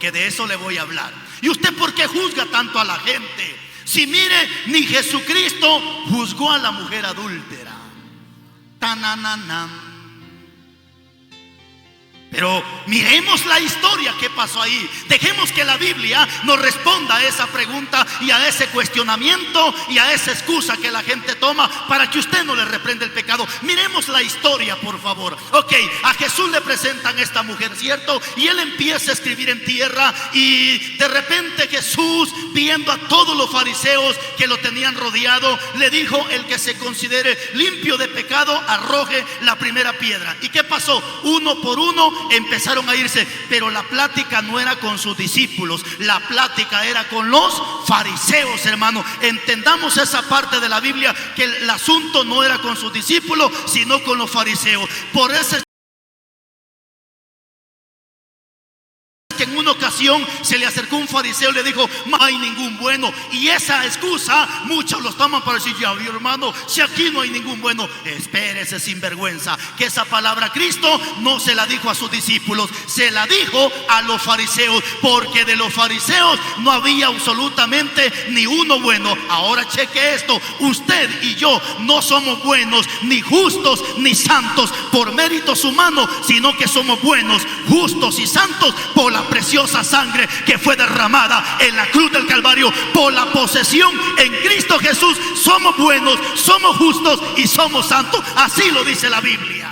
Que de eso le voy a hablar. ¿Y usted por qué juzga tanto a la gente? Si mire, ni Jesucristo juzgó a la mujer adúltera. Tananana. Pero miremos la historia que pasó ahí. Dejemos que la Biblia nos responda a esa pregunta y a ese cuestionamiento y a esa excusa que la gente toma para que usted no le reprenda el pecado. Miremos la historia, por favor. Ok, a Jesús le presentan a esta mujer, ¿cierto? Y él empieza a escribir en tierra. Y de repente Jesús, viendo a todos los fariseos que lo tenían rodeado, le dijo: el que se considere limpio de pecado, arroje la primera piedra. ¿Y qué pasó? Uno por uno empezaron a irse, pero la plática no era con sus discípulos, la plática era con los fariseos, hermano. Entendamos esa parte de la Biblia, que el asunto no era con sus discípulos, sino con los fariseos. Por eso que en una ocasión se le acercó un fariseo y le dijo: no hay ningún bueno. Y esa excusa muchos los toman para decir: ya, hermano, si aquí no hay ningún bueno. Espérese, sinvergüenza, que esa palabra Cristo no se la dijo a sus discípulos, se la dijo a los fariseos, porque de los fariseos no había absolutamente ni uno bueno. Ahora cheque esto: usted y yo no somos buenos, ni justos, ni santos por méritos humanos, sino que somos buenos, justos y santos por la preciosa sangre que fue derramada en la cruz del Calvario. Por la posesión en Cristo Jesús somos buenos, somos justos y somos santos. Así lo dice la Biblia.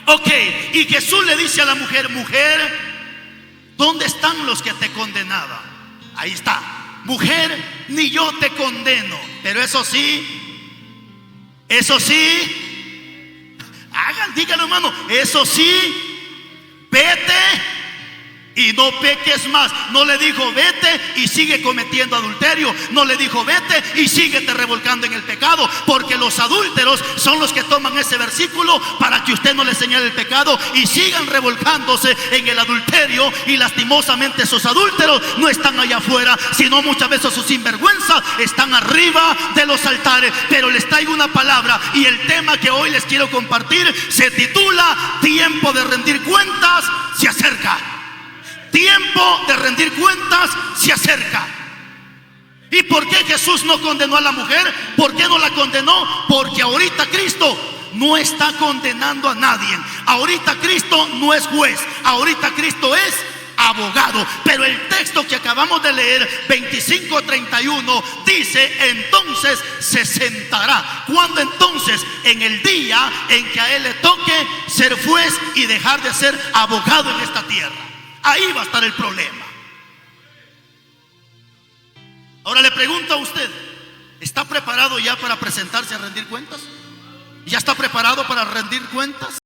Ok, y Jesús le dice a la mujer: mujer, ¿dónde están los que te condenaban? Ahí está: mujer, ni yo te condeno. Pero eso sí, díganlo, hermano, eso sí, vete y no peques más. No le dijo: vete y sigue cometiendo adulterio. No le dijo: vete y síguete revolcando en el pecado, porque los adúlteros son los que toman ese versículo para que usted no le señale el pecado y sigan revolcándose en el adulterio. Y lastimosamente esos adúlteros no están allá afuera, sino muchas veces sus sinvergüenzas están arriba de los altares. Pero les traigo una palabra, y el tema que hoy les quiero compartir se titula: tiempo de rendir cuentas se acerca. Tiempo de rendir cuentas se acerca. ¿Y por qué Jesús no condenó a la mujer? ¿Por qué no la condenó? Porque ahorita Cristo no está condenando a nadie. Ahorita Cristo no es juez. Ahorita Cristo es abogado. Pero el texto que acabamos de leer, 25:31, dice: entonces se sentará. ¿Cuándo entonces? En el día en que a él le toque ser juez y dejar de ser abogado en esta tierra. Ahí va a estar el problema. Ahora le pregunto a usted: ¿está preparado ya para presentarse a rendir cuentas? ¿Ya está preparado para rendir cuentas?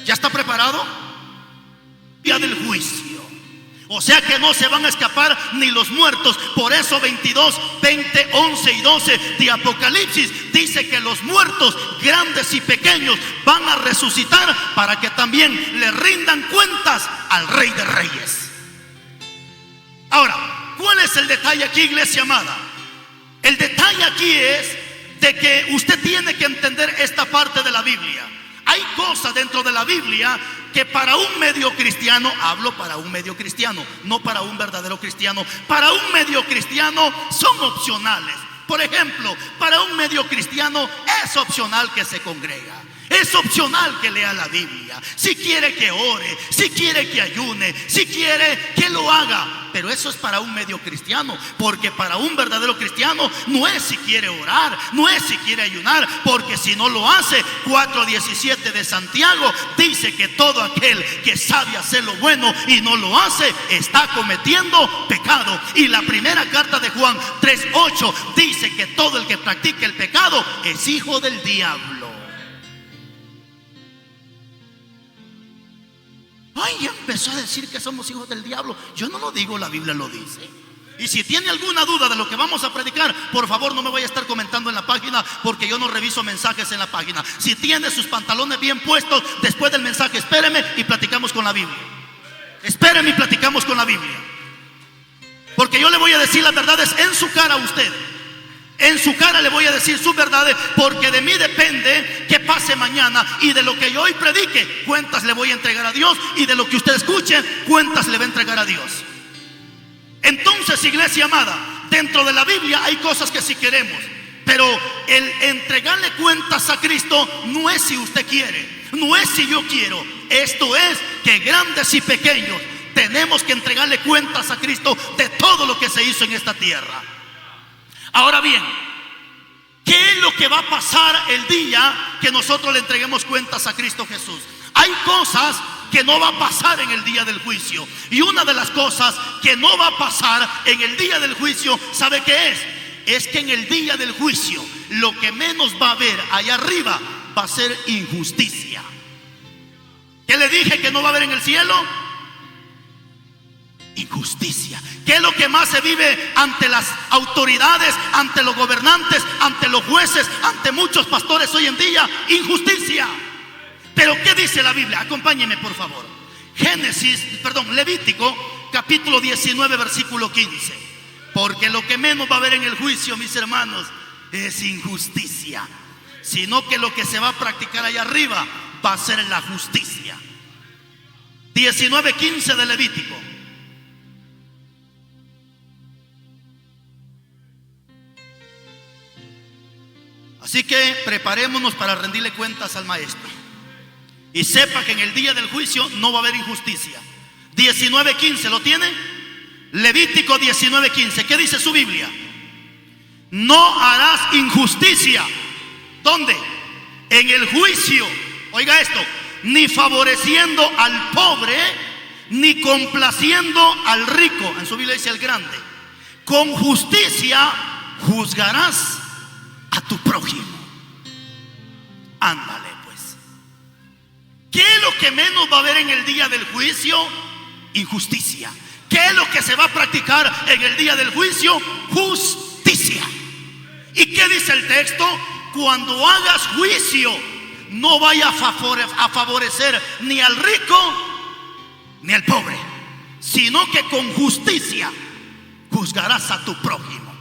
¿Ya está preparado? Día del juicio. O sea que no se van a escapar ni los muertos. Por eso 22, 20, 11 y 12 de Apocalipsis dice que los muertos, grandes y pequeños, van a resucitar para que también le rindan cuentas al Rey de Reyes. Ahora, ¿cuál es el detalle aquí, iglesia amada? El detalle aquí es de que usted tiene que entender esta parte de la Biblia. Hay cosas dentro de la Biblia que para un medio cristiano, hablo para un medio cristiano, no para un verdadero cristiano, para un medio cristiano son opcionales. Por ejemplo, para un medio cristiano es opcional que se congrega. Es opcional que lea la Biblia. Si quiere que ore, si quiere que ayune, si quiere que lo haga. Pero eso es para un medio cristiano. Porque para un verdadero cristiano no es si quiere orar, no es si quiere ayunar. Porque si no lo hace, 4:17 de Santiago dice que todo aquel que sabe hacer lo bueno y no lo hace, está cometiendo pecado. Y la primera carta de Juan 3:8 dice que todo el que practica el pecado es hijo del diablo. Ay, ya empezó a decir que somos hijos del diablo. Yo no lo digo, la Biblia lo dice. Y si tiene alguna duda de lo que vamos a predicar, por favor no me vaya a estar comentando en la página, porque yo no reviso mensajes en la página. Si tiene sus pantalones bien puestos, después del mensaje espéreme y platicamos con la Biblia. Espéreme y platicamos con la Biblia, porque yo le voy a decir las verdades en su cara a usted. En su cara le voy a decir sus verdades, porque de mí depende que pase mañana. Y de lo que yo hoy predique, cuentas le voy a entregar a Dios. Y de lo que usted escuche, cuentas le va a entregar a Dios. Entonces, iglesia amada, dentro de la Biblia hay cosas que sí queremos, pero el entregarle cuentas a Cristo no es si usted quiere, no es si yo quiero. Esto es que grandes y pequeños tenemos que entregarle cuentas a Cristo de todo lo que se hizo en esta tierra. Ahora bien, ¿qué es lo que va a pasar el día que nosotros le entreguemos cuentas a Cristo Jesús? Hay cosas que no va a pasar en el día del juicio. Y una de las cosas que no va a pasar en el día del juicio, ¿sabe qué es? Es que en el día del juicio lo que menos va a haber allá arriba va a ser injusticia. ¿Qué le dije que no va a haber en el cielo? Injusticia. ¿Qué es lo que más se vive ante las autoridades, ante los gobernantes, ante los jueces, ante muchos pastores hoy en día? Injusticia. Pero ¿qué dice la Biblia? Acompáñenme por favor. Levítico capítulo 19 versículo 15. Porque lo que menos va a haber en el juicio, mis hermanos, es injusticia, sino que lo que se va a practicar allá arriba va a ser la justicia. 19:15 de Levítico. Así que preparémonos para rendirle cuentas al Maestro. Y sepa que en el día del juicio no va a haber injusticia. 19:15, ¿lo tiene? Levítico 19:15. ¿Qué dice su Biblia? No harás injusticia. ¿Dónde? En el juicio. Oiga esto. Ni favoreciendo al pobre, ni complaciendo al rico. En su Biblia dice el grande. Con justicia juzgarás a tu prójimo. Ándale. ¿Qué es lo que menos va a haber en el día del juicio? Injusticia. ¿Qué es lo que se va a practicar en el día del juicio? Justicia. ¿Y qué dice el texto? Cuando hagas juicio, no vaya a favorecer ni al rico ni al pobre, sino que con justicia juzgarás a tu prójimo.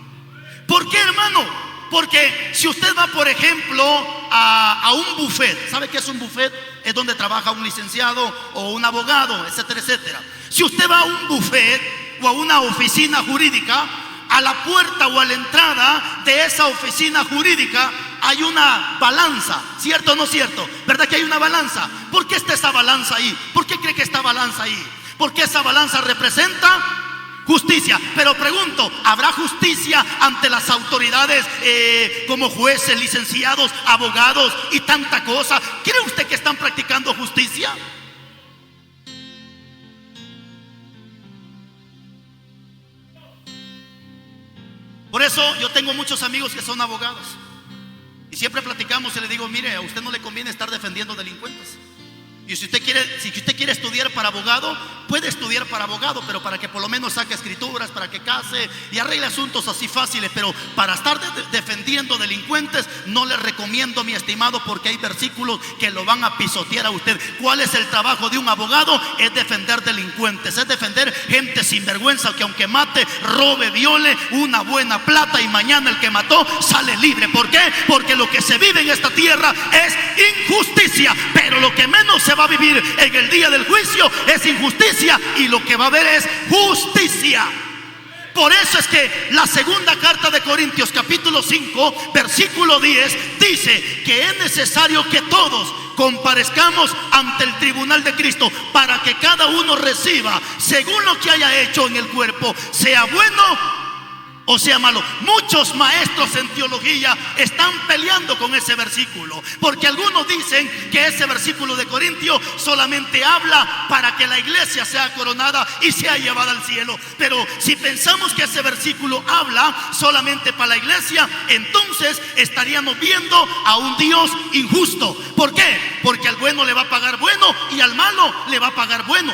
¿Por qué, hermano? Porque si usted va, por ejemplo, a un buffet, ¿sabe qué es un buffet? Es donde trabaja un licenciado o un abogado, etcétera, etcétera. Si usted va a un buffet o a una oficina jurídica, a la puerta o a la entrada de esa oficina jurídica hay una balanza, ¿cierto o no cierto? ¿Verdad que hay una balanza? ¿Por qué está esa balanza ahí? ¿Por qué cree que está balanza ahí? Porque esa balanza representa justicia. Pero pregunto, ¿habrá justicia ante las autoridades como jueces, licenciados, abogados y tanta cosa? ¿Cree usted que están practicando justicia? Por eso yo tengo muchos amigos que son abogados y siempre platicamos y le digo, mire, a usted no le conviene estar defendiendo delincuentes. Y si usted quiere estudiar para abogado, puede estudiar para abogado, pero para que por lo menos saque escrituras, para que case y arregle asuntos así fáciles. Pero para estar defendiendo delincuentes, no le recomiendo, mi estimado, porque hay versículos que lo van a pisotear a usted. ¿Cuál es el trabajo de un abogado? Es defender delincuentes, es defender gente sinvergüenza que aunque mate, robe, viole, una buena plata y mañana el que mató sale libre. ¿Por qué? Porque lo que se vive en esta tierra es injusticia, pero lo que menos se va a vivir en el día del juicio es injusticia, y lo que va a haber es justicia. Por eso es que la segunda carta de Corintios capítulo 5 versículo 10 dice que es necesario que todos comparezcamos ante el tribunal de Cristo para que cada uno reciba según lo que haya hecho en el cuerpo, sea bueno o sea malo. Muchos maestros en teología están peleando con ese versículo, porque algunos dicen que ese versículo de Corintios solamente habla para que la iglesia sea coronada y sea llevada al cielo. Pero si pensamos que ese versículo habla solamente para la iglesia, entonces estaríamos viendo a un Dios injusto. ¿Por qué? Porque al bueno le va a pagar bueno y al malo le va a pagar bueno.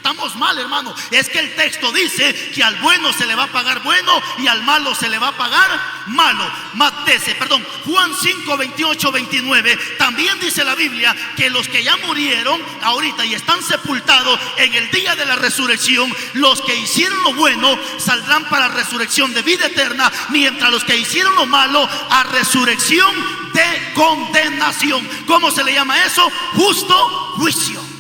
Estamos mal, hermano. Es que el texto dice que al bueno se le va a pagar bueno y al malo se le va a pagar malo. Juan 5, 28, 29. También dice la Biblia que los que ya murieron ahorita y están sepultados en el día de la resurrección, los que hicieron lo bueno saldrán para resurrección de vida eterna, mientras los que hicieron lo malo a resurrección de condenación. ¿Cómo se le llama eso? Justo juicio.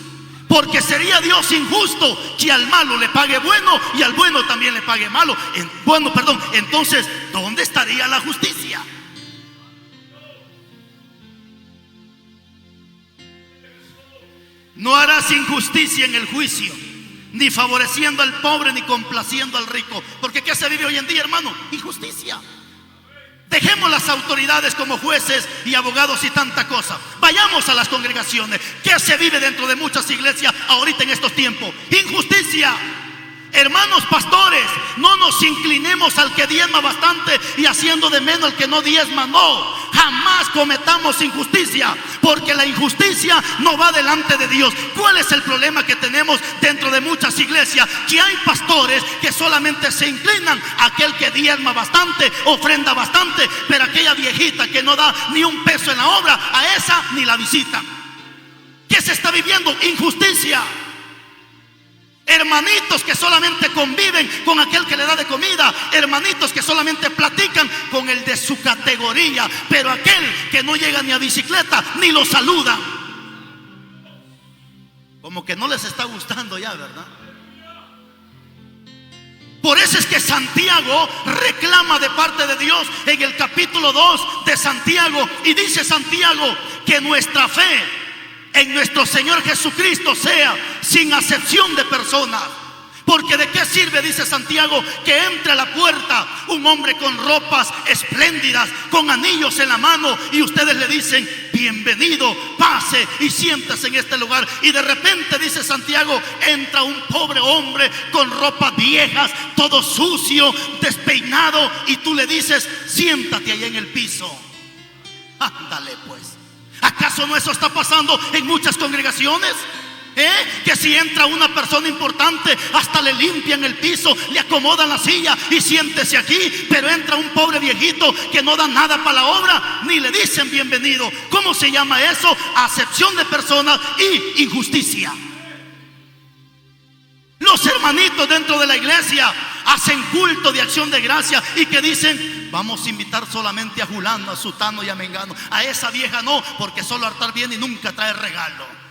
Porque sería Dios injusto que al malo le pague bueno y al bueno también le pague malo. Entonces, ¿dónde estaría la justicia? No harás injusticia en el juicio, ni favoreciendo al pobre, ni complaciendo al rico. Porque ¿qué se vive hoy en día, hermano? Injusticia. Dejemos las autoridades como jueces y abogados y tanta cosa. Vayamos a las congregaciones. ¿Qué se vive dentro de muchas iglesias ahorita en estos tiempos? Injusticia. Hermanos pastores, no nos inclinemos al que diezma bastante y haciendo de menos al que no diezma. No, jamás cometamos injusticia, porque la injusticia no va delante de Dios. ¿Cuál es el problema que tenemos dentro de muchas iglesias? Que hay pastores que solamente se inclinan a aquel que diezma bastante, ofrenda bastante, pero aquella viejita que no da ni un peso en la obra, a esa ni la visitan. ¿Qué se está viviendo? Injusticia. Hermanitos que solamente conviven con aquel que le da de comida, hermanitos que solamente platican con el de su categoría, pero aquel que no llega ni a bicicleta ni lo saluda. Como que no les está gustando ya, ¿verdad? Por eso es que Santiago reclama de parte de Dios en el capítulo 2 de Santiago, y dice Santiago que nuestra fe en nuestro Señor Jesucristo sea sin acepción de personas. Porque de qué sirve, dice Santiago, que entre a la puerta un hombre con ropas espléndidas, con anillos en la mano, y ustedes le dicen: bienvenido, pase y siéntese en este lugar. Y de repente, dice Santiago, entra un pobre hombre con ropas viejas, todo sucio, despeinado, y tú le dices: siéntate allá en el piso. Ándale pues. ¿Acaso no eso está pasando en muchas congregaciones? Que si entra una persona importante, hasta le limpian el piso, le acomodan la silla y siéntese aquí. Pero entra un pobre viejito que no da nada para la obra, ni le dicen bienvenido. ¿Cómo se llama eso? Acepción de personas y injusticia. Los hermanitos dentro de la iglesia hacen culto de acción de gracia y que dicen: vamos a invitar solamente a Julano, a Sutano y a Mengano. A esa vieja no, porque solo hartar viene y nunca trae regalo.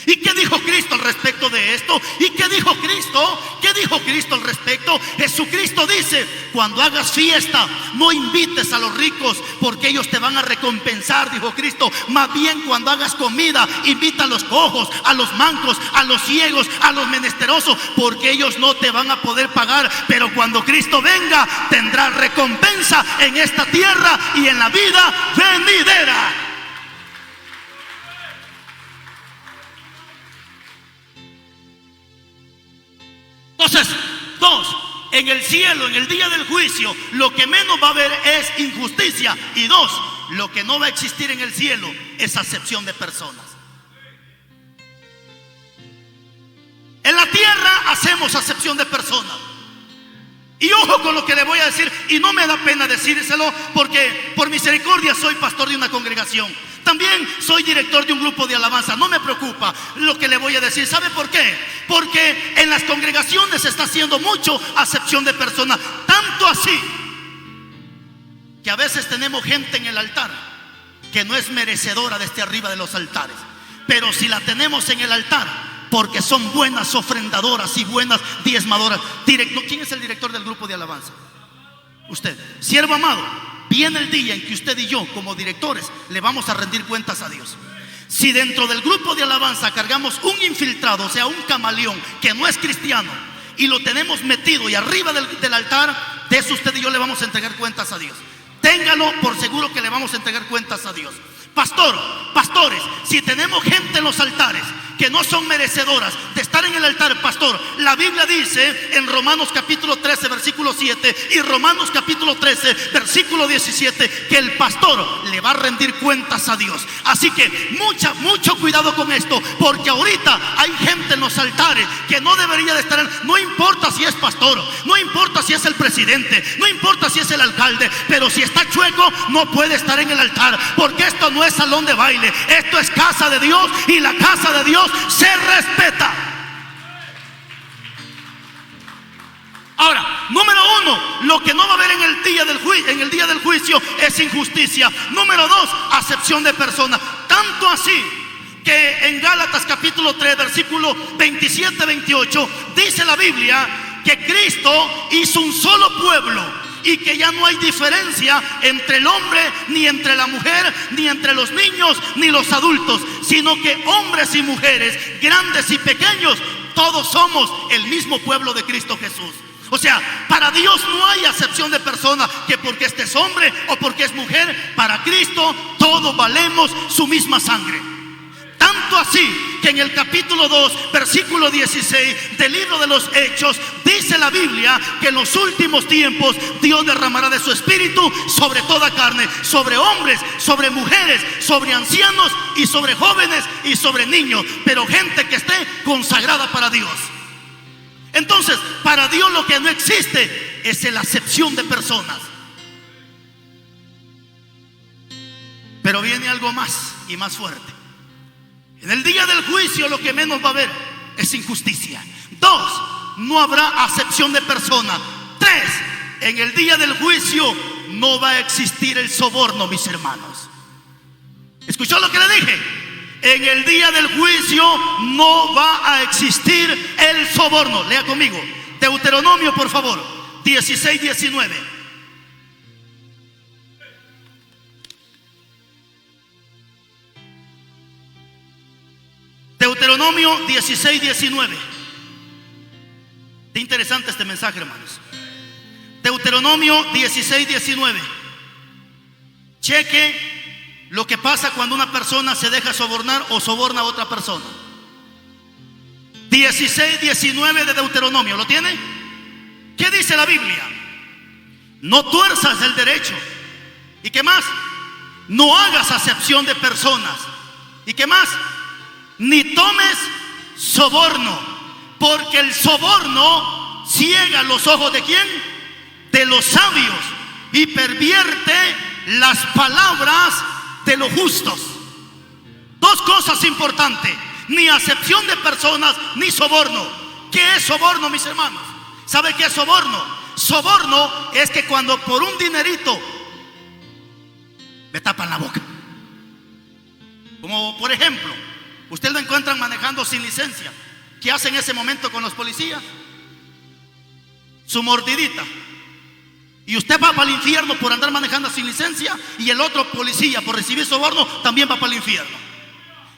¿Y qué dijo Cristo al respecto de esto? ¿Y qué dijo Cristo? ¿Qué dijo Cristo al respecto? Jesucristo dice: cuando hagas fiesta, no invites a los ricos, porque ellos te van a recompensar, dijo Cristo. Más bien, cuando hagas comida, invita a los cojos, a los mancos, a los ciegos, a los menesterosos, porque ellos no te van a poder pagar. Pero cuando Cristo venga, tendrás recompensa en esta tierra y en la vida venidera. Entonces, dos, en el cielo, en el día del juicio, lo que menos va a haber es injusticia. Y dos, lo que no va a existir en el cielo es acepción de personas. En la tierra hacemos acepción de personas. Y ojo con lo que le voy a decir, y no me da pena decírselo, porque por misericordia soy pastor de una congregación. También soy director de un grupo de alabanza. No me preocupa lo que le voy a decir. ¿Sabe por qué? Porque en las congregaciones se está haciendo mucho acepción de personas. Tanto así que a veces tenemos gente en el altar que no es merecedora de estar arriba de los altares. Pero si la tenemos en el altar, porque son buenas ofrendadoras y buenas diezmadoras. ¿Quién es el director del grupo de alabanza? Usted. Siervo amado, viene el día en que usted y yo, como directores, le vamos a rendir cuentas a Dios. Si dentro del grupo de alabanza cargamos un infiltrado, o sea, un camaleón que no es cristiano, y lo tenemos metido y arriba del altar, de eso usted y yo le vamos a entregar cuentas a Dios. Téngalo por seguro que le vamos a entregar cuentas a Dios. Pastores, si tenemos gente en los altares que no son merecedoras de estar en el altar, pastor. La Biblia dice en Romanos capítulo 13 versículo 7 y Romanos capítulo 13 versículo 17 que el pastor le va a rendir cuentas a Dios. Así que mucho cuidado con esto, porque ahorita hay gente en los altares que no debería de estar. No importa si es pastor, no importa si es el presidente, no importa si es el alcalde, pero si está chueco no puede estar en el altar, porque esto no es salón de baile, esto es casa de Dios, y la casa de Dios se respeta. Ahora, número uno, lo que no va a haber en el día del juicio es injusticia. Número dos, acepción de personas. Tanto así que en Gálatas capítulo 3 versículo 27-28 dice la Biblia que Cristo hizo un solo pueblo y que ya no hay diferencia entre el hombre, ni entre la mujer, ni entre los niños, ni los adultos, sino que hombres y mujeres, grandes y pequeños, todos somos el mismo pueblo de Cristo Jesús. O sea, para Dios no hay acepción de persona, que porque este es hombre o porque es mujer. Para Cristo todos valemos su misma sangre. Tanto así que en el capítulo 2 versículo 16 del libro de los Hechos dice la Biblia que en los últimos tiempos Dios derramará de su espíritu sobre toda carne, sobre hombres, sobre mujeres, sobre ancianos y sobre jóvenes y sobre niños, pero gente que esté consagrada para Dios. Entonces, para Dios lo que no existe es la acepción de personas. Pero viene algo más y más fuerte. En el día del juicio lo que menos va a haber es injusticia. 2, no habrá acepción de persona. 3, en el día del juicio no va a existir el soborno, mis hermanos. ¿Escuchó lo que le dije? En el día del juicio no va a existir el soborno. Lea conmigo Deuteronomio, por favor, 16-19. Deuteronomio 16-19. Qué interesante este mensaje, hermanos. Deuteronomio 16-19. Cheque lo que pasa cuando una persona se deja sobornar o soborna a otra persona. 16-19 de Deuteronomio, ¿lo tiene? ¿Qué dice la Biblia? No tuerzas el derecho. ¿Y qué más? No hagas acepción de personas. ¿Y qué más? Ni tomes soborno, porque el soborno ciega los ojos ¿de quién? De los sabios, y pervierte las palabras de los justos. Dos cosas importantes: ni acepción de personas, ni soborno. ¿Qué es soborno, mis hermanos? ¿Sabe qué es soborno? Soborno es que cuando por un dinerito me tapan la boca. Como por ejemplo, usted lo encuentran manejando sin licencia. ¿Qué hace en ese momento con los policías? Su mordidita. Y usted va para el infierno por andar manejando sin licencia, y el otro policía por recibir soborno también va para el infierno.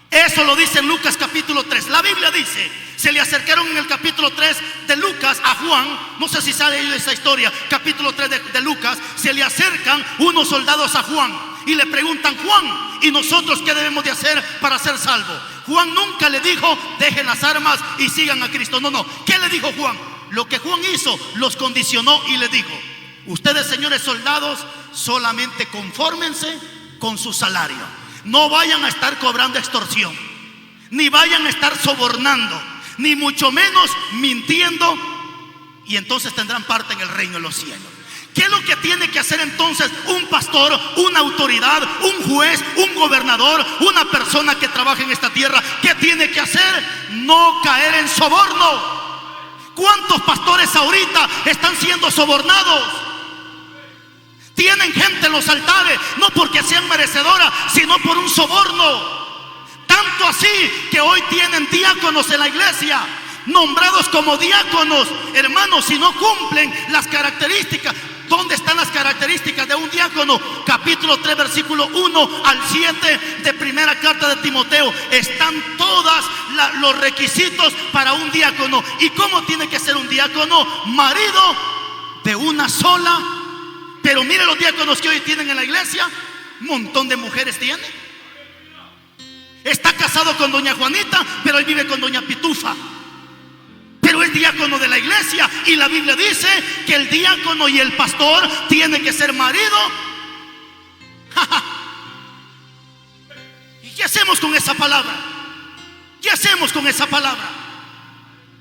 Eso lo dice en Lucas capítulo 3. La Biblia dice, se le acercaron en el capítulo 3 de Lucas a Juan. No sé si sabe esa historia. Capítulo 3 de Lucas. Se le acercan unos soldados a Juan y le preguntan: Juan, ¿y nosotros qué debemos de hacer para ser salvos? Juan nunca le dijo: dejen las armas y sigan a Cristo. No. ¿Qué le dijo Juan? Lo que Juan hizo, los condicionó y le dijo: ustedes, señores soldados, solamente confórmense con su salario. No vayan a estar cobrando extorsión, ni vayan a estar sobornando, ni mucho menos mintiendo, y entonces tendrán parte en el reino de los cielos. ¿Qué es lo que tiene que hacer entonces un pastor, una autoridad, un juez, un gobernador, una persona que trabaja en esta tierra? ¿Qué tiene que hacer? No caer en soborno. ¿Cuántos pastores ahorita están siendo sobornados? Tienen gente en los altares, no porque sean merecedoras, sino por un soborno. Tanto así que hoy tienen diáconos en la iglesia, nombrados como diáconos. Hermanos, si no cumplen las características. ¿Dónde están las características de un diácono? Capítulo 3, versículo 1 al 7 de primera carta de Timoteo. Están todos los requisitos para un diácono. ¿Y cómo tiene que ser un diácono? Marido de una sola. Pero mire los diáconos que hoy tienen en la iglesia. Un montón de mujeres tienen. Está casado con doña Juanita, pero él vive con doña Pitufa. Pero es diácono de la iglesia, y la Biblia dice que el diácono y el pastor tienen que ser marido. ¿Y qué hacemos con esa palabra? ¿Qué hacemos con esa palabra?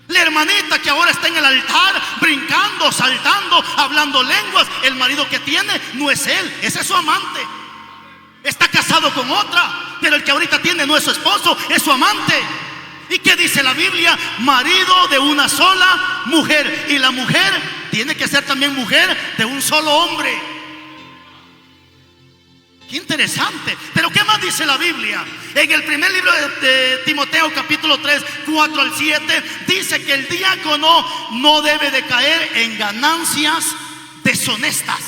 La hermanita que ahora está en el altar, brincando, saltando, hablando lenguas, el marido que tiene no es él, ese es su amante. Está casado con otra, pero el que ahorita tiene no es su esposo, es su amante. ¿Y qué dice la Biblia? Marido de una sola mujer. Y la mujer tiene que ser también mujer de un solo hombre. Qué interesante. Pero ¿qué más dice la Biblia? En el primer libro de Timoteo, capítulo 3, 4 al 7, dice que el diácono no debe de caer en ganancias deshonestas.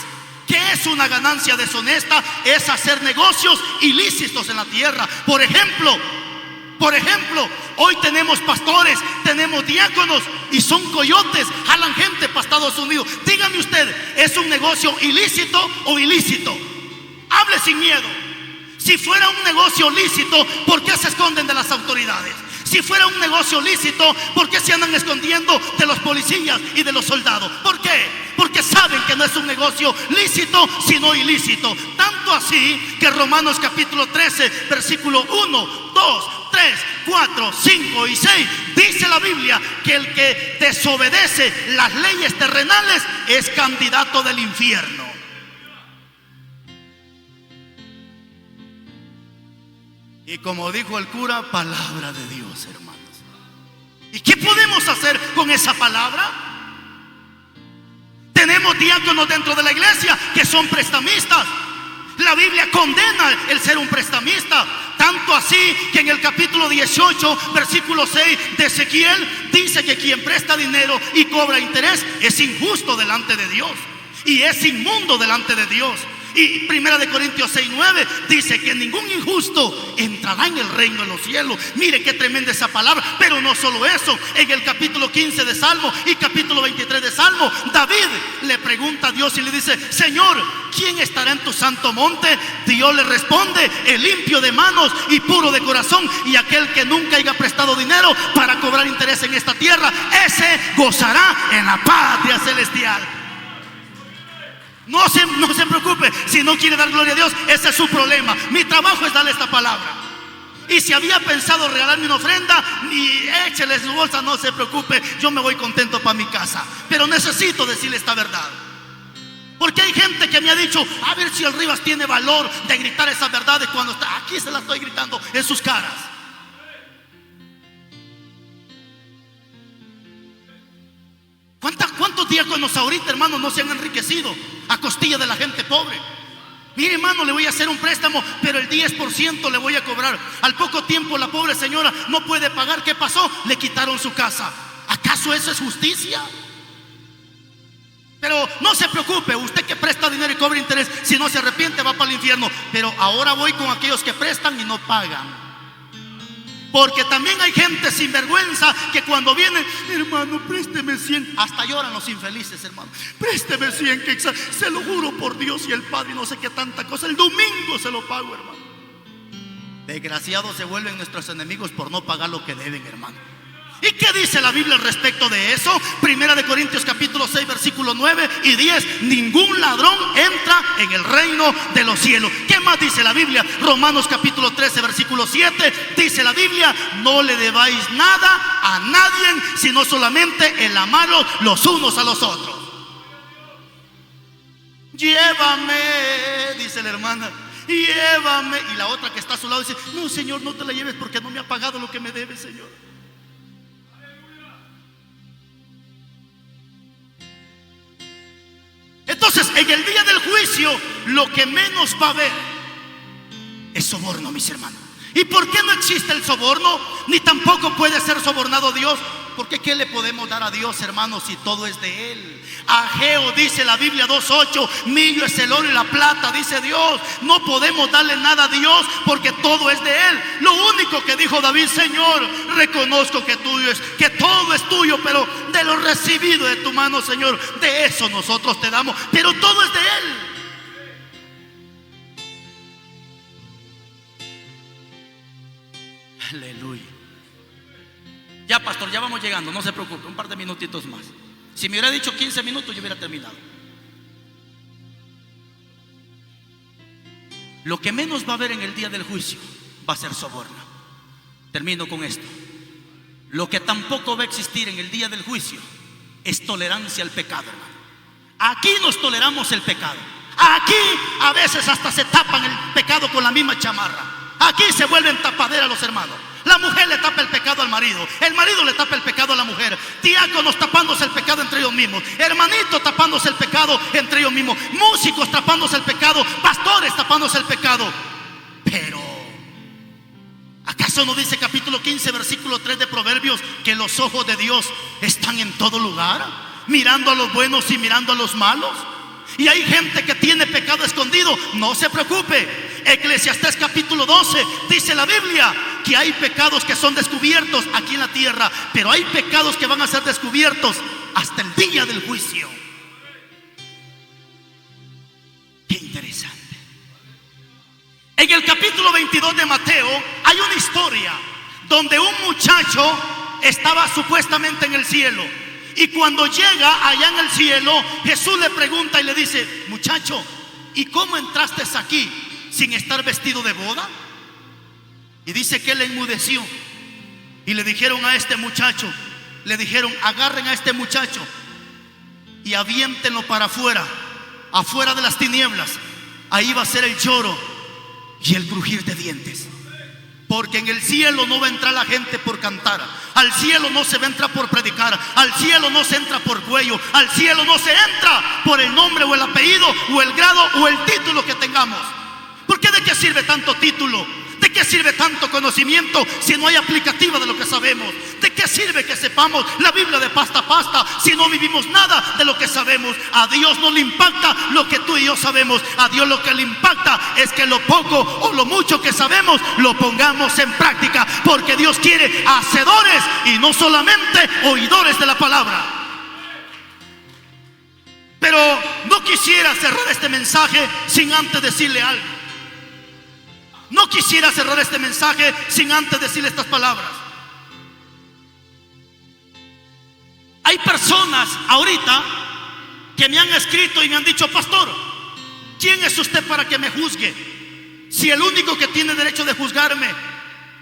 ¿Qué es una ganancia deshonesta? Es hacer negocios ilícitos en la tierra. Por ejemplo, hoy tenemos pastores, tenemos diáconos y son coyotes, jalan gente para Estados Unidos. Dígame usted, ¿es un negocio ilícito o ilícito? Hable sin miedo. Si fuera un negocio lícito, ¿por qué se esconden de las autoridades? Si fuera un negocio lícito, ¿por qué se andan escondiendo de los policías y de los soldados? ¿Por qué? Porque saben que no es un negocio lícito, sino ilícito. Tanto así que Romanos capítulo 13, versículo 1, 2, 3, 4, 5 y 6 dice la Biblia que el que desobedece las leyes terrenales es candidato del infierno. Y como dijo el cura, palabra de Dios, hermanos. ¿Y qué podemos hacer con esa palabra? Tenemos diáconos dentro de la iglesia que son prestamistas. La Biblia condena el ser un prestamista. Tanto así que en el capítulo 18, versículo 6 de Ezequiel, dice que quien presta dinero y cobra interés es injusto delante de Dios y es inmundo delante de Dios. Y 1 Corintios 6:9 dice que ningún injusto entrará en el reino de los cielos. Mire qué tremenda esa palabra. Pero no solo eso, en el capítulo 15 de Salmo y capítulo 23 de Salmo, David le pregunta a Dios y le dice: Señor, ¿quién estará en tu santo monte? Dios le responde: el limpio de manos y puro de corazón, y aquel que nunca haya prestado dinero para cobrar interés en esta tierra, ese gozará en la patria celestial. No se preocupe, si no quiere dar gloria a Dios, ese es su problema. Mi trabajo es darle esta palabra. Y si había pensado regalarme una ofrenda, y échele su bolsa, no se preocupe, yo me voy contento para mi casa. Pero necesito decirle esta verdad, porque hay gente que me ha dicho: a ver si el Rivas tiene valor de gritar esas verdades cuando está aquí. Se las estoy gritando en sus caras. ¿Cuántos diáconos ahorita, hermano, no se han enriquecido a costilla de la gente pobre? Mire, hermano, le voy a hacer un préstamo, pero el 10% le voy a cobrar. Al poco tiempo la pobre señora no puede pagar. ¿Qué pasó? Le quitaron su casa. ¿Acaso eso es justicia? Pero no se preocupe, usted que presta dinero y cobra interés, si no se arrepiente va para el infierno. Pero ahora voy con aquellos que prestan y no pagan. Porque también hay gente sinvergüenza que cuando viene: hermano, présteme 100. Hasta lloran los infelices, hermano. Présteme 100, que se lo juro por Dios y el Padre, no sé qué tanta cosa. El domingo se lo pago, hermano. Desgraciados se vuelven nuestros enemigos por no pagar lo que deben, hermano. ¿Y qué dice la Biblia al respecto de eso? 1 Corintios capítulo 6, versículo 9 y 10. Ningún ladrón entra en el reino de los cielos. ¿Qué más dice la Biblia? Romanos capítulo 13, versículo 7. Dice la Biblia: no le debáis nada a nadie, sino solamente el amaros los unos a los otros. Llévame, dice la hermana, llévame. Y la otra que está a su lado dice: no, Señor, no te la lleves porque no me ha pagado lo que me debe, Señor. Entonces, en el día del juicio, lo que menos va a haber es soborno, mis hermanos. ¿Y por qué no existe el soborno? Ni tampoco puede ser sobornado Dios. Porque ¿qué le podemos dar a Dios, hermanos, si todo es de Él? Ageo, dice la Biblia 2:8, millo es el oro y la plata, dice Dios. No podemos darle nada a Dios porque todo es de Él. Lo único que dijo David: Señor, reconozco que todo es tuyo, pero de lo recibido de tu mano, Señor, de eso nosotros te damos, pero todo es de Él. Aleluya. Ya, pastor, ya vamos llegando, no se preocupe, un par de minutitos más. Si me hubiera dicho 15 minutos, yo hubiera terminado. Lo que menos va a haber en el día del juicio va a ser soborno. Termino con esto. Lo que tampoco va a existir en el día del juicio es tolerancia al pecado, hermano. Aquí nos toleramos el pecado. Aquí a veces hasta se tapan el pecado con la misma chamarra. Aquí se vuelven tapadera los hermanos. La mujer le tapa el pecado al marido, el marido le tapa el pecado a la mujer, diáconos tapándose el pecado entre ellos mismos, hermanitos tapándose el pecado entre ellos mismos, músicos tapándose el pecado, pastores tapándose el pecado. Pero ¿acaso no dice capítulo 15 versículo 3 de Proverbios que los ojos de Dios están en todo lugar, mirando a los buenos y mirando a los malos? Y hay gente que tiene pecado escondido. No se preocupe. Eclesiastés capítulo 12 dice la Biblia que hay pecados que son descubiertos aquí en la tierra, pero hay pecados que van a ser descubiertos hasta el día del juicio. Qué interesante. En el capítulo 22 de Mateo hay una historia donde un muchacho estaba supuestamente en el cielo. Y cuando llega allá en el cielo, Jesús le pregunta y le dice: muchacho, ¿y cómo entraste aquí sin estar vestido de boda? Y dice que él enmudeció. Y le dijeron a este muchacho, le dijeron: agarren a este muchacho y aviéntenlo para afuera, afuera de las tinieblas. Ahí va a ser el lloro y el crujir de dientes. Porque en el cielo no va a entrar la gente por cantar, al cielo no se va a entrar por predicar, al cielo no se entra por cuello, al cielo no se entra por el nombre o el apellido o el grado o el título que tengamos. Porque ¿de qué sirve tanto título? ¿De qué sirve tanto conocimiento si no hay aplicativa de lo que sabemos? ¿De qué sirve que sepamos la Biblia de pasta a pasta si no vivimos nada de lo que sabemos? A Dios no le impacta lo que tú y yo sabemos. A Dios lo que le impacta es que lo poco o lo mucho que sabemos lo pongamos en práctica, porque Dios quiere hacedores y no solamente oidores de la palabra. Pero no quisiera cerrar este mensaje sin antes decirle algo. No quisiera cerrar este mensaje sin antes decirle estas palabras. Hay personas ahorita que me han escrito y me han dicho: pastor, ¿quién es usted para que me juzgue? Si el único que tiene derecho de juzgarme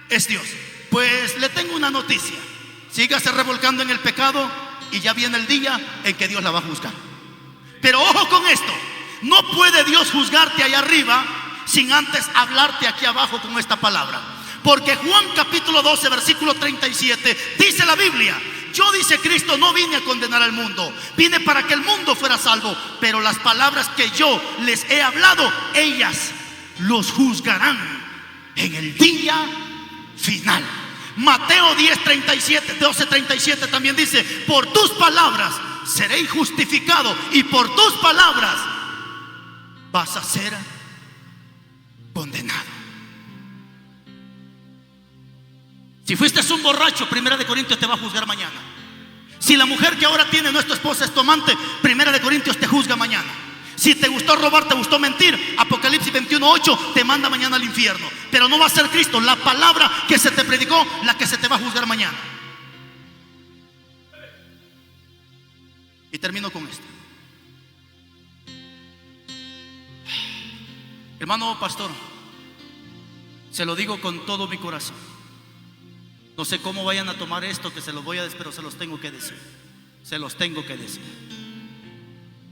es Dios. Pues le tengo una noticia: sígase revolcando en el pecado y ya viene el día en que Dios la va a juzgar. Pero ojo con esto: no puede Dios juzgarte allá arriba sin antes hablarte aquí abajo con esta palabra. Porque Juan capítulo 12 versículo 37 dice la Biblia: yo, dice Cristo, no vine a condenar al mundo, vine para que el mundo fuera salvo. Pero las palabras que yo les he hablado, ellas los juzgarán en el día final. Mateo 12:37 también dice: por tus palabras seréis justificado y por tus palabras vas a ser condenado. Si fuiste un borracho, 1 Corintios te va a juzgar mañana. Si la mujer que ahora tiene nuestra esposa es tu amante, 1 Corintios te juzga mañana. Si te gustó robar, te gustó mentir, Apocalipsis 21:8 te manda mañana al infierno. Pero no va a ser Cristo, la palabra que se te predicó, la que se te va a juzgar mañana. Y termino con esto. Hermano pastor, se lo digo con todo mi corazón. No sé cómo vayan a tomar esto que se los voy a decir, pero se los tengo que decir. Se los tengo que decir.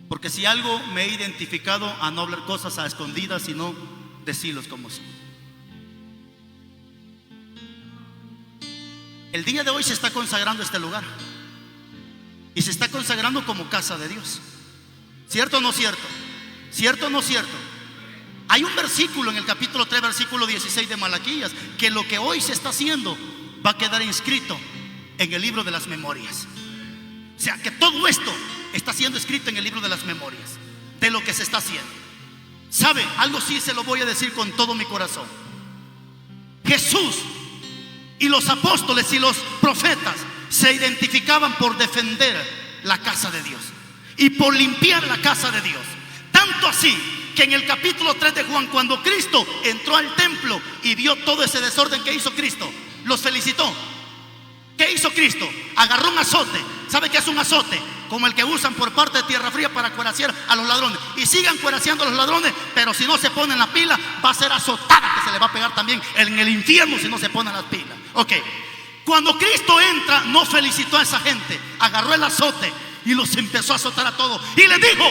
Porque si algo me he identificado, a no hablar cosas a escondidas, sino decirlos como son. El día de hoy se está consagrando este lugar. Y se está consagrando como casa de Dios. ¿Cierto o no cierto? ¿Cierto o no cierto? Hay un versículo en el capítulo 3, versículo 16 de Malaquías, que lo que hoy se está haciendo va a quedar inscrito en el libro de las memorias. O sea que todo esto está siendo escrito en el libro de las memorias de lo que se está haciendo. ¿Sabe? Algo sí se lo voy a decir con todo mi corazón. Jesús y los apóstoles y los profetas se identificaban por defender la casa de Dios y por limpiar la casa de Dios. Tanto así que en el capítulo 3 de Juan, cuando Cristo entró al templo y vio todo ese desorden que hizo Cristo, los felicitó. ¿Qué hizo Cristo? Agarró un azote. ¿Sabe qué es un azote? Como el que usan por parte de Tierra Fría para cueraciar a los ladrones. Y sigan cueraciando a los ladrones, pero si no se ponen la pila, va a ser azotada, que se le va a pegar también en el infierno si no se ponen las pilas. Ok. Cuando Cristo entra, no felicitó a esa gente. Agarró el azote y los empezó a azotar a todos. Y les dijo: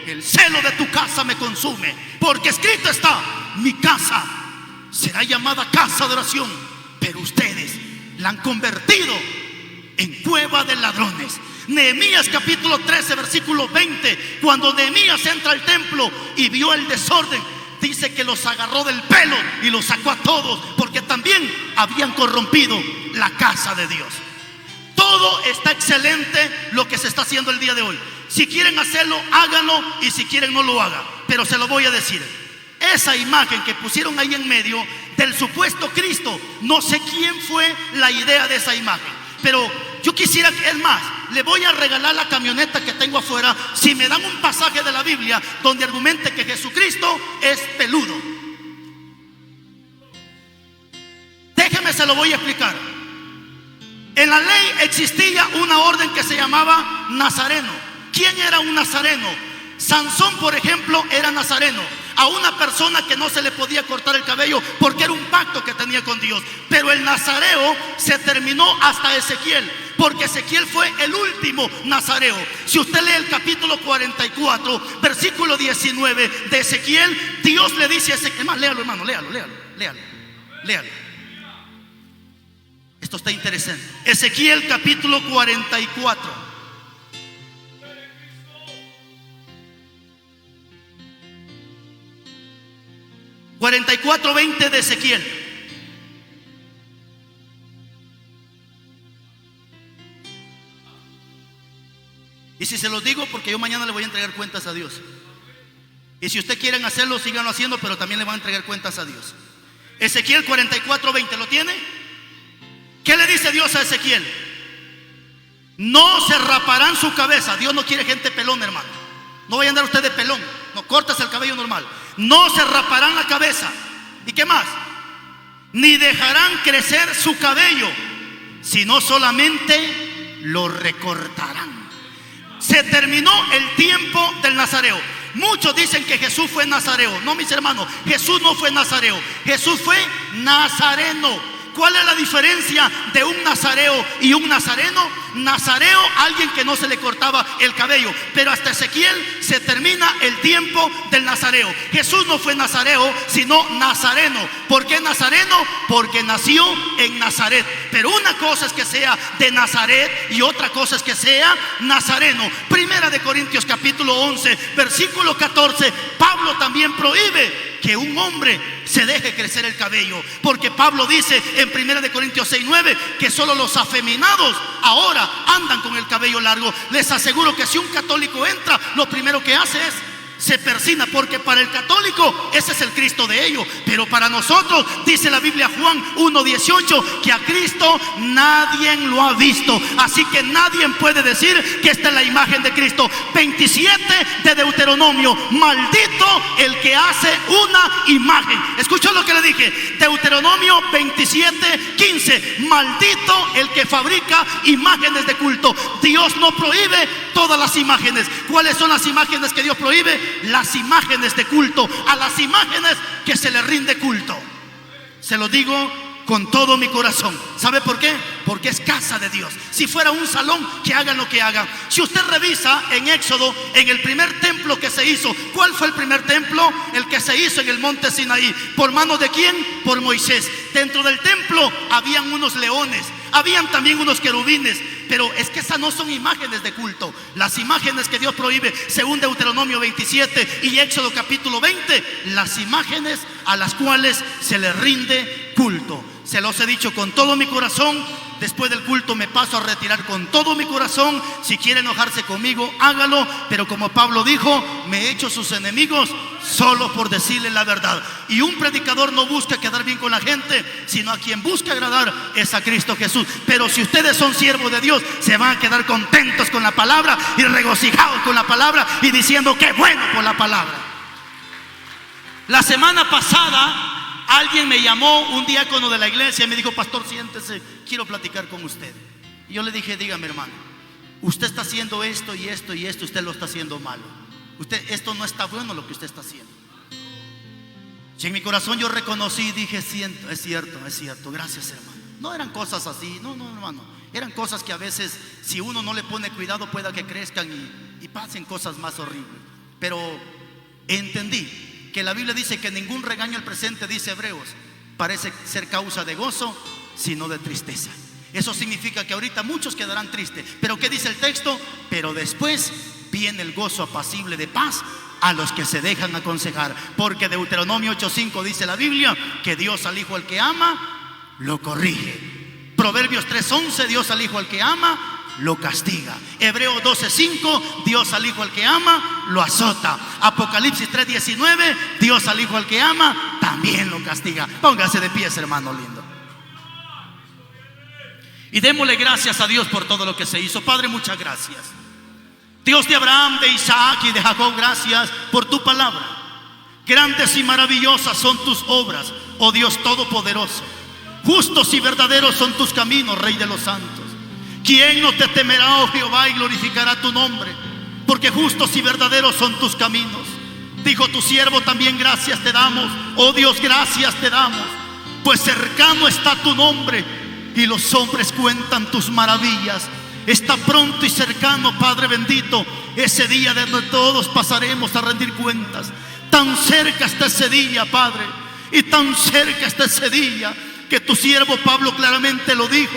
el celo de tu casa me consume, porque escrito está: mi casa será llamada casa de oración, pero ustedes la han convertido en cueva de ladrones. Nehemías capítulo 13 versículo 20. Cuando Nehemías entra al templo y vio el desorden, dice que los agarró del pelo y los sacó a todos, porque también habían corrompido la casa de Dios. Todo está excelente lo que se está haciendo el día de hoy. Si quieren hacerlo, háganlo, y si quieren, no lo hagan. Pero se lo voy a decir: esa imagen que pusieron ahí en medio del supuesto Cristo, no sé quién fue la idea de esa imagen, pero yo quisiera, es más, le voy a regalar la camioneta que tengo afuera si me dan un pasaje de la Biblia donde argumente que Jesucristo es peludo. Déjeme, se lo voy a explicar. En la ley existía una orden que se llamaba nazareno. ¿Quién era un nazareno? Sansón, por ejemplo, era nazareno. A una persona que no se le podía cortar el cabello porque era un pacto que tenía con Dios. Pero el nazareo se terminó hasta Ezequiel, porque Ezequiel fue el último nazareo. Si usted lee el capítulo 44 versículo 19 de Ezequiel, Dios le dice a Ezequiel, más léalo, hermano, léalo. Esto está interesante. Ezequiel capítulo 44. (44:20) de Ezequiel. Y si se los digo, porque yo mañana le voy a entregar cuentas a Dios. Y si ustedes quieren hacerlo, síganlo haciendo, pero también le van a entregar cuentas a Dios. Ezequiel 44:20, ¿lo tiene? ¿Qué le dice Dios a Ezequiel? No se raparán su cabeza. Dios no quiere gente pelón, hermano. No vaya a andar usted de pelón. No, cortes el cabello normal. No se raparán la cabeza. ¿Y qué más? Ni dejarán crecer su cabello, sino solamente lo recortarán. Se terminó el tiempo del nazareo. Muchos dicen que Jesús fue nazareo. No, mis hermanos, Jesús no fue nazareo. Jesús fue nazareno. ¿Cuál es la diferencia de un nazareo y un nazareno? Nazareo, alguien que no se le cortaba el cabello. Pero hasta Ezequiel se termina el tiempo del nazareo. Jesús no fue nazareo, sino nazareno. ¿Por qué nazareno? Porque nació en Nazaret. Pero una cosa es que sea de Nazaret y otra cosa es que sea nazareno. Primera de Corintios capítulo 11 versículo 14. Pablo también prohíbe que un hombre se deje crecer el cabello, porque Pablo dice en 1 de Corintios 6:9 que solo los afeminados ahora andan con el cabello largo. Les aseguro que si un católico entra, lo primero que hace es se persina, porque para el católico ese es el Cristo de ellos, pero para nosotros dice la Biblia, Juan 1:18, que a Cristo nadie lo ha visto, así que nadie puede decir que esta es la imagen de Cristo. 27 de Deuteronomio: maldito el que hace una imagen. ¿Escuchó lo que le dije? Deuteronomio 27:15: maldito el que fabrica imágenes de culto. Dios no prohíbe todas las imágenes. ¿Cuáles son las imágenes que Dios prohíbe? Las imágenes de culto, a las imágenes que se le rinde culto. Se lo digo con todo mi corazón. ¿Sabe por qué? Porque es casa de Dios. Si fuera un salón, que hagan lo que hagan. Si usted revisa en Éxodo, en el primer templo que se hizo, ¿cuál fue el primer templo? El que se hizo en el monte Sinaí. ¿Por mano de quién? Por Moisés. Dentro del templo habían unos leones, habían también unos querubines. Pero es que esas no son imágenes de culto. Las imágenes que Dios prohíbe, según Deuteronomio 27 y Éxodo capítulo 20, las imágenes a las cuales se le rinde culto. Se los he dicho con todo mi corazón. Después del culto me paso a retirar con todo mi corazón. Si quiere enojarse conmigo, hágalo. Pero como Pablo dijo, me he hecho sus enemigos solo por decirle la verdad. Y un predicador no busca quedar bien con la gente, sino a quien busca agradar es a Cristo Jesús. Pero si ustedes son siervos de Dios, se van a quedar contentos con la palabra y regocijados con la palabra y diciendo qué bueno por la palabra. La semana pasada Alguien me llamó, un diácono de la iglesia, y me dijo: pastor, siéntese, quiero platicar con usted. Y yo le dije: dígame, hermano, usted está haciendo esto y esto y esto, usted lo está haciendo malo. Esto no está bueno lo que usted está haciendo. Y en mi corazón yo reconocí y dije: es cierto, gracias, hermano. No eran cosas así, no, hermano. Eran cosas que a veces, si uno no le pone cuidado, pueda que crezcan y pasen cosas más horribles. Pero entendí que la Biblia dice que ningún regaño al presente, dice Hebreos, parece ser causa de gozo, sino de tristeza. Eso significa que ahorita muchos quedarán tristes. Pero ¿qué dice el texto? Pero después viene el gozo apacible de paz a los que se dejan aconsejar. Porque Deuteronomio 8:5 dice la Biblia que Dios al hijo al que ama lo corrige. Proverbios 3:11, Dios al hijo al que ama lo castiga. Hebreos 12:5, Dios al hijo al que ama lo azota. Apocalipsis 3:19, Dios al hijo al que ama también lo castiga. Póngase de pies, hermano lindo, y démosle gracias a Dios por todo lo que se hizo. Padre, muchas gracias. Dios de Abraham, de Isaac y de Jacob, gracias por tu palabra. Grandes y maravillosas son tus obras, oh Dios todopoderoso. Justos y verdaderos son tus caminos, Rey de los santos. ¿Quién no te temerá, oh Jehová, y glorificará tu nombre? Porque justos y verdaderos son tus caminos. Dijo tu siervo también: gracias te damos, oh Dios, gracias te damos. Pues cercano está tu nombre y los hombres cuentan tus maravillas. Está pronto y cercano, Padre bendito, ese día de donde todos pasaremos a rendir cuentas. Tan cerca está ese día, Padre, y tan cerca está ese día que tu siervo Pablo claramente lo dijo,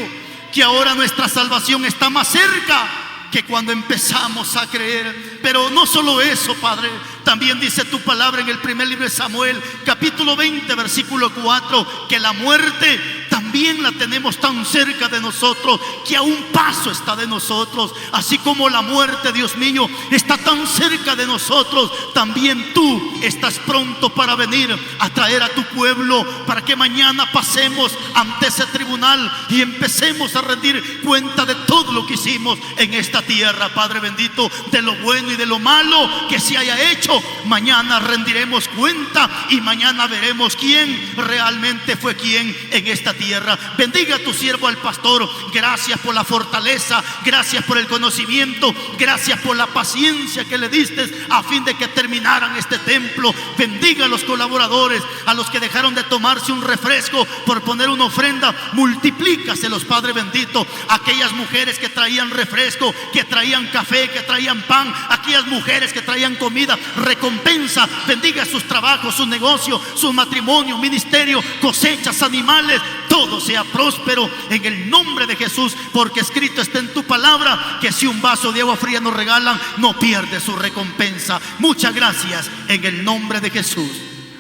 que ahora nuestra salvación está más cerca que cuando empezamos a creer. Pero no solo eso, Padre, también dice tu palabra en el primer libro de Samuel, capítulo 20, versículo 4, que la muerte también la tenemos tan cerca de nosotros, que a un paso está de nosotros. Así como la muerte, Dios mío, está tan cerca de nosotros, también tú estás pronto para venir a traer a tu pueblo, para que mañana pasemos ante ese tribunal y empecemos a rendir cuenta de todo lo que hicimos en esta tierra, Padre bendito, de lo bueno y de lo malo que se haya hecho. Mañana rendiremos cuenta y mañana veremos quién realmente fue quién en esta tierra. Bendiga a tu siervo al pastor. Gracias por la fortaleza, gracias por el conocimiento, gracias por la paciencia que le diste a fin de que terminaran este templo. Bendiga a los colaboradores, a los que dejaron de tomarse un refresco por poner una ofrenda, multiplícaselos, Padre bendito. Aquellas mujeres que traían refresco, que traían café, que traían pan, aquellas mujeres que traían comida, recompensa. Bendiga sus trabajos, sus negocios, su matrimonio, ministerio, cosechas, animales, todo sea próspero en el nombre de Jesús, porque escrito está en tu palabra que si un vaso de agua fría nos regalan, no pierde su recompensa. Muchas gracias en el nombre de Jesús.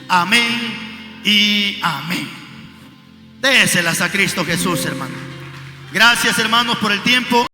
Amén y amén. Déselas a Cristo Jesús, hermano. Gracias, hermanos, por el tiempo.